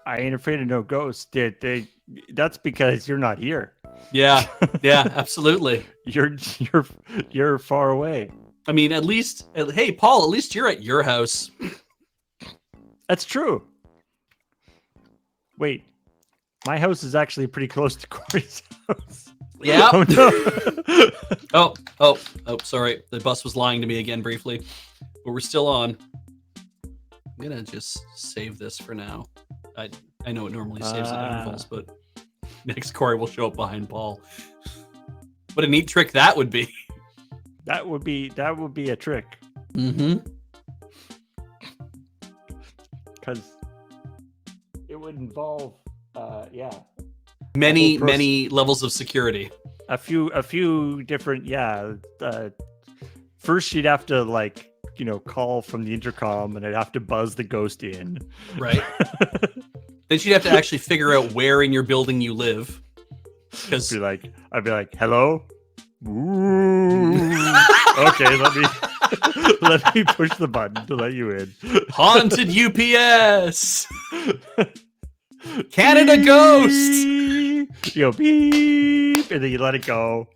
I ain't afraid of no ghosts. That's because you're not here. Yeah, absolutely. You're far away. I mean, at least, hey, Paul, at least you're at your house. That's true. Wait, my house is actually pretty close to Cori's house. Yeah. Oh, no. oh, sorry. The bus was lying to me again briefly, but we're still on. I'm gonna just save this for now. I know it normally saves at intervals, but next Cori will show up behind Paul. What a neat trick that would be. That would be a trick. Mm-hmm. Because it would involve, many levels of security. A few different, first you'd have to call from the intercom, and I'd have to buzz the ghost in. Right. Then she'd have to actually figure out where in your building you live. Because I'd be like, hello? Ooh. Okay, let me push the button to let you in. Haunted UPS. Canada Ghost. Beep, and then you let it go,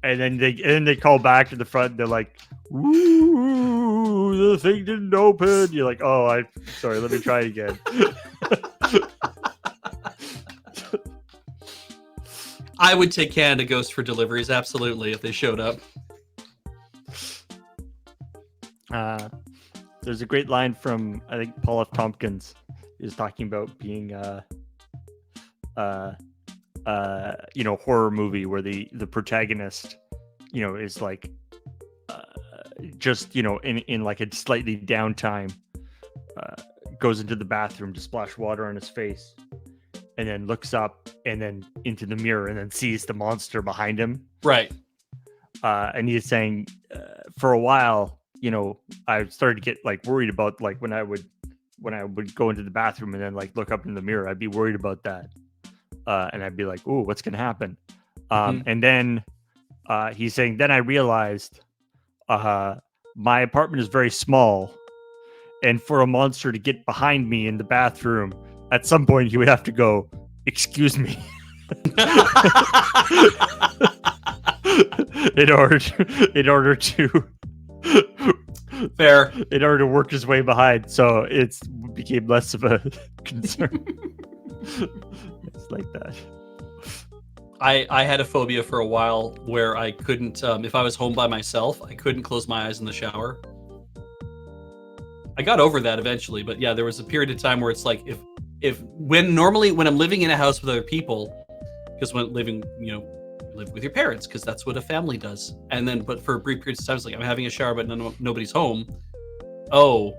and then they call back to the front. And they're like, "Ooh, the thing didn't open." You're like, "Oh, I'm sorry. Let me try again." I would take Canada Ghost for deliveries, absolutely, if they showed up. There's a great line from, I think, Paul F. Tompkins. Is talking about being horror movie where the protagonist, is like just in like a slightly downtime, goes into the bathroom to splash water on his face, and then looks up and then into the mirror and then sees the monster behind him. Right. And he's saying, for a while, I started to get worried about when I would go into the bathroom and then look up in the mirror, I'd be worried about that. And I'd be like, "Ooh, what's going to happen?" And then he's saying, then I realized my apartment is very small. And for a monster to get behind me in the bathroom, at some point he would have to go, "Excuse me." in order to fair, in order to work his way behind, so it became less of a concern. It's like that. I had a phobia for a while where I couldn't, if I was home by myself, I couldn't close my eyes in the shower. I got over that eventually, but yeah, there was a period of time where it's like when I'm living in a house with other people, because when living, live with your parents, because that's what a family does. And then, but for a brief period of time, it's like I'm having a shower, but nobody's home. Oh,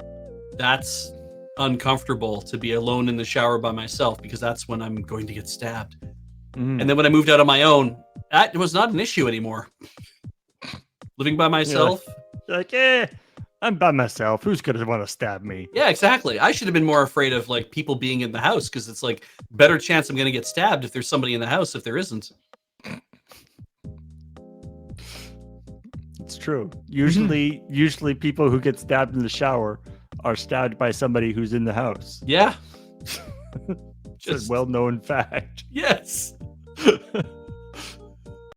that's uncomfortable to be alone in the shower by myself, because that's when I'm going to get stabbed. And then when I moved out on my own, that was not an issue anymore. Living by myself. You're like, I'm by myself. Who's going to want to stab me? Yeah, exactly. I should have been more afraid of people being in the house, because it's better chance I'm going to get stabbed if there's somebody in the house if there isn't. It's true. Usually people who get stabbed in the shower are stabbed by somebody who's in the house. Yeah. Just a well-known fact. Yes.